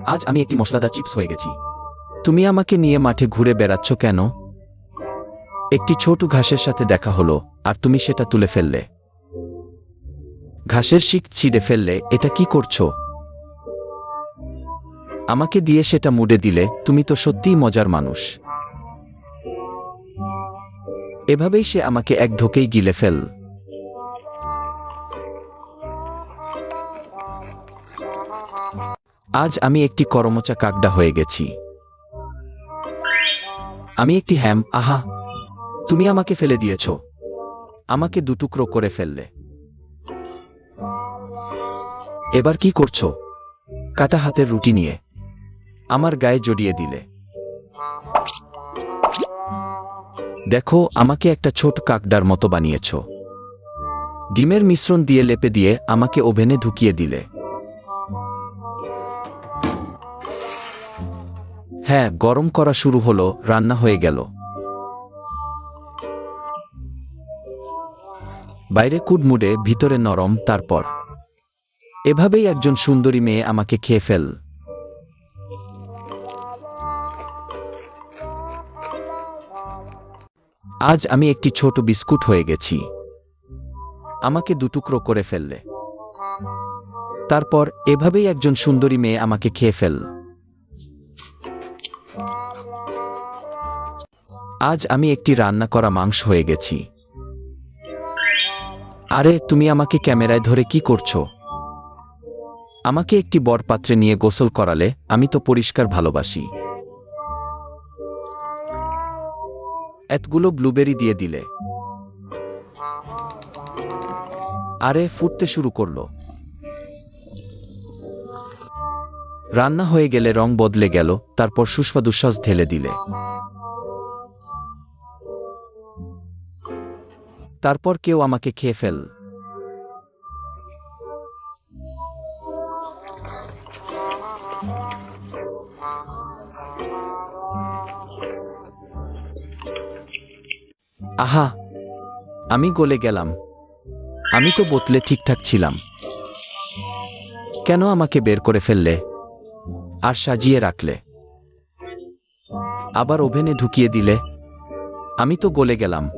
আজ আমি একটি মশলাদার চিপস হয়ে গেছি। তুমি আমাকে নিয়ে মাঠে ঘুরে বেড়াচ্ছ কেন? একটি ছোট ঘাসের সাথে দেখা হলো, আর তুমি সেটা তুলে ফেললে। ঘাসের শিক ছিঁড়ে ফেললে। এটা কি করছো? আমাকে দিয়ে সেটা মুড়ে দিলে। তুমি তো সত্যিই মজার মানুষ। এভাবেই সে আমাকে এক ঢোকেই গিলে ফেল। আজ আমি একটি করমচা কাকড়া হয়ে গেছি। আমি একটি হ্যাম। আহা, তুমি আমাকে ফেলে দিয়েছ। আমাকে দুটুকরো করে ফেললে। এবার কি করছো? কাটা হাতের রুটি নিয়ে আমার গায়ে জড়িয়ে দিলে। দেখো, আমাকে একটা ছোট কাকড়ার মতো বানিয়েছ। ডিমের মিশ্রণ দিয়ে লেপে দিয়ে আমাকে ওভেনে ঢুকিয়ে দিলে। হ্যাঁ, গরম করা শুরু হলো, রান্না হয়ে গেল। বাইরে কুডমুডে, ভিতরে নরম। তারপর এভাবেই একজন সুন্দরী মেয়ে আমাকে খেয়ে ফেল। আজ আমি একটি ছোট বিস্কুট হয়ে গেছি। আমাকে দুটুকরো করে ফেললে। তারপর এভাবেই একজন সুন্দরী মেয়ে আমাকে খেয়ে ফেল। আজ আমি একটি রান্না করা মাংস হয়ে গেছি। আরে, তুমি আমাকে ক্যামেরায় ধরে কি করছো? আমাকে একটি বড় পাত্রে নিয়ে গোসল করালে। আমি তো পরিষ্কার ভালোবাসি। এতগুলো ব্লুবেরি দিয়ে দিলে। আরে, ফুটতে শুরু করলো। রান্না হয়ে গেলে রং বদলে গেল। তারপর সুস্বাদু সস ঢেলে দিলে। তারপর কেউ আমাকে খেয়ে ফেল। আহা, আমি গলে গেলাম। আমি তো বোতলে ঠিকঠাক ছিলাম। কেন আমাকে বের করে ফেললে আর সাজিয়ে রাখলে? আবার ওভেনে ঢুকিয়ে দিলে। আমি তো গলে গেলাম।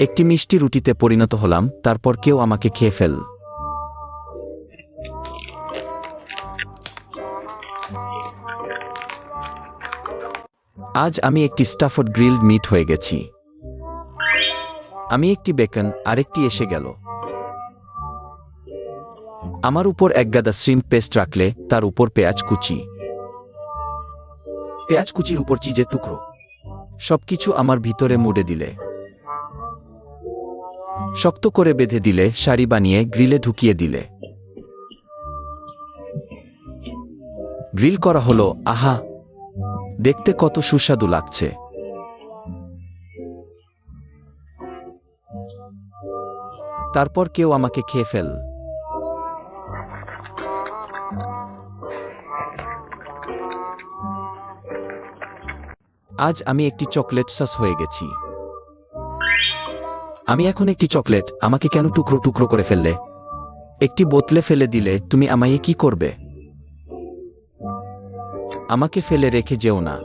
একটি মিষ্টি রুটিতে পরিণত হলাম। তারপর কেউ আমাকে খেয়ে ফেল। আজ আমি একটি স্টাফড গ্রিলড মিট হয়ে গেছি। আমি একটি বেকন, আরেকটি এসে গেল। আমার উপর একগাদা শ্রিম্প পেস্ট রাখলে, তার উপর পেঁয়াজ কুচি। পেঁয়াজ কুচির উপর চিজের টুকরো। সবকিছু আমার ভিতরে মুড়ে দিলে। শক্ত করে বেঁধে দিলে, সারি বানিয়ে গ্রিলে ঢুকিয়ে দিলে। গ্রিল করা হলো। আহা, দেখতে কত সুস্বাদু লাগছে। তারপর কেউ আমাকে খেয়ে ফেল। আজ আমি একটি চকলেট সস হয়ে গেছি। আমি এখন একটি চকলেট। আমাকে কেন টুকরো টুকরো করে ফেললে? একটি বোতলে ফেলে দিলে। তুমি আমায় কি করবে? আমাকে ফেলে রেখে যেও না।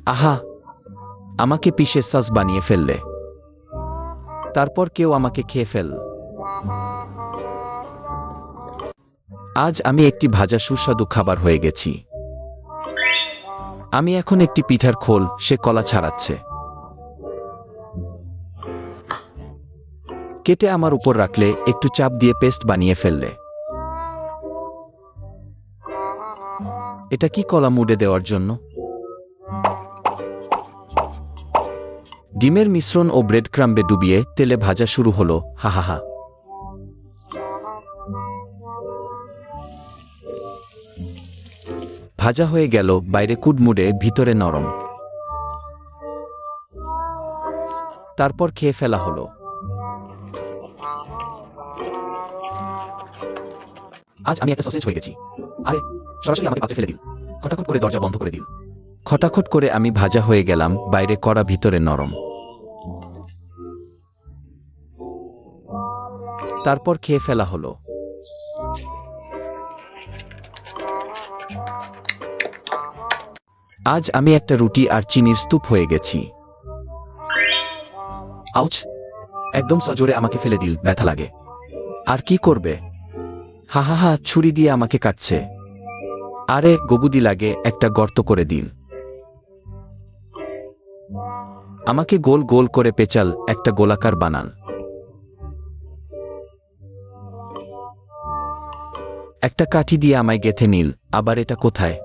আহা, আমাকে পিষে সস বানিয়ে ফেললে। তারপর কেউ আমাকে খেয়ে ফেল। আজ আমি একটি ভাজা সুস্বাদু খাবার হয়ে গেছি। আমি এখন একটি পিঠার খোল। সে কলা ছাড়াচ্ছে। কেটে আমার উপর রাখলে, একটু চাপ দিয়ে পেস্ট বানিয়ে ফেললে। এটা কি কলা মুড়ে দেওয়ার জন্য? ডিমের মিশ্রণ ও ব্রেড ক্রাম্বে ডুবিয়ে তেলে ভাজা শুরু হলো। হা হা হা। ভাজা হয়ে গেল, বাইরে কুডমুডে, ভিতরে নরম। তারপর খেয়ে ফেলা হলো। আজ আমি একটা সসেজ হয়ে গেছি। আরে, সরাসরি আমাকে পাত্রে ফেলে দিল। খটাখট করে দরজা বন্ধ করে দিল। খটাখট করে আমি ভাজা হয়ে গেলাম, বাইরে কড়া ভিতরে নরম। তারপর খেয়ে ফেলা হলো। আজ আমি একটা রুটি আর চিনির স্তূপ হয়ে গেছি। আউচ! একদম সজোরে আমাকে ফেলে দিল, ব্যথা লাগে। আর কি করবে? হা হা হা, ছুরি দিয়ে আমাকে কাটছে। আরে গবুদি লাগে, একটা গর্ত করে দিল। আমাকে গোল গোল করে পেঁচাল, একটা গোলাকার বানাল। একটা কাঠি দিয়ে আমায় গেঁথে নিল। আবার এটা কোথায়?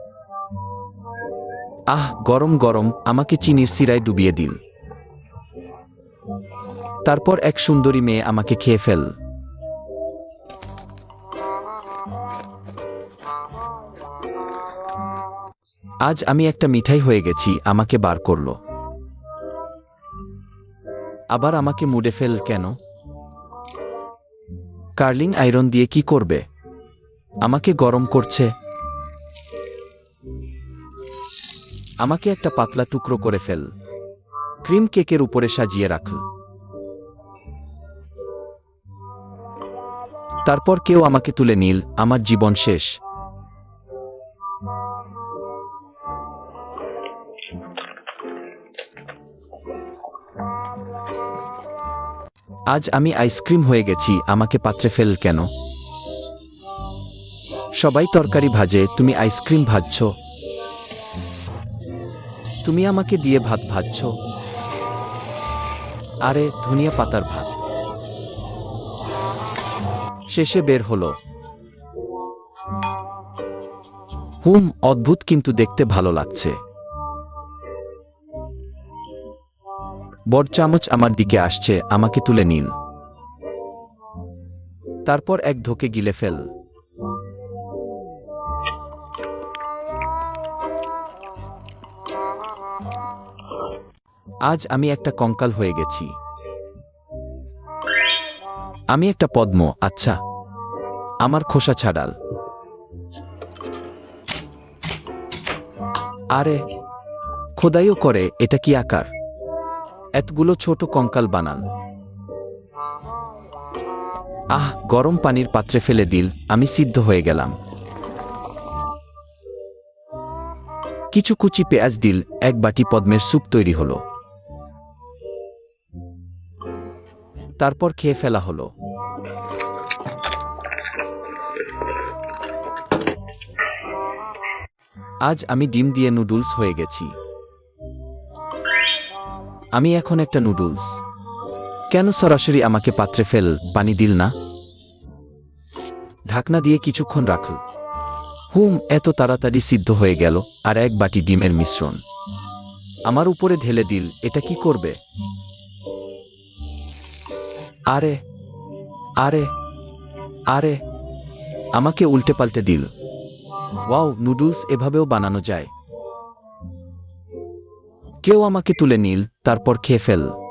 আহ, গরম গরম, আমাকে চিনির সিরায় ডুবিয়ে দিল। তারপর এক সুন্দরী মেয়ে আমাকে খেয়ে ফেল। আজ আমি একটা মিঠাই হয়ে গেছি, আমাকে বার করলো। আবার আমাকে মুড়ে ফেল কেন? কার্লিং আয়রন দিয়ে কি করবে? আমাকে গরম করছে। আমাকে একটা পাতলা টুকরো করে ফেল। ক্রিম কেকের উপরে সাজিয়ে রাখল। তারপর কেউ আমাকে তুলে নিল, আমার জীবন শেষ। আজ আমি আইসক্রিম হয়ে গেছি, আমাকে পাত্রে ফেল কেন? সবাই তরকারি ভাজে, তুমি আইসক্রিম ভাজছ? তুমি আমাকে দিয়ে ভাত ভাজছ? আরে ধনিয়া পাতার ভাত। শেষে বের হলো। অদ্ভুত, কিন্তু দেখতে ভালো লাগছে। বড় চামচ আমার দিকে আসছে, আমাকে তুলে নিন। তারপর এক ঢোকে গিলে ফেল। আজ আমি একটা কঙ্কাল হয়ে গেছি। আমি একটা পদ্ম, আচ্ছা। আমার খোসা ছাড়াল। আরে খোদাইও করে, এটা কি আকার? এতগুলো ছোট কঙ্কাল বানান। আহ, গরম পানির পাত্রে ফেলে দিল, আমি সিদ্ধ হয়ে গেলাম। কিছু কুচি পেঁয়াজ দিল, এক বাটি পদ্মের স্যুপ তৈরি হলো। তারপর খেয়ে ফেলা হলো। আজ আমি ডিম দিয়ে নুডলস হয়ে গেছি। আমি এখন একটা নুডলস। কেন সরাসরি আমাকে পাত্রে ফেল, পানি দিল না? ঢাকনা দিয়ে কিছুক্ষণ রাখল। এত তাড়াতাড়ি সিদ্ধ হয়ে গেল। আর এক বাটি ডিমের মিশ্রণ আমার উপরে ঢেলে দিল, এটা কি করবে? আরে আরে আরে আমাকে উল্টে পাল্টে দিল। ওয়াও, নুডলস এভাবেও বানানো যায়। কেউ আমাকে তুলে নিল, তারপর খেয়ে ফেল।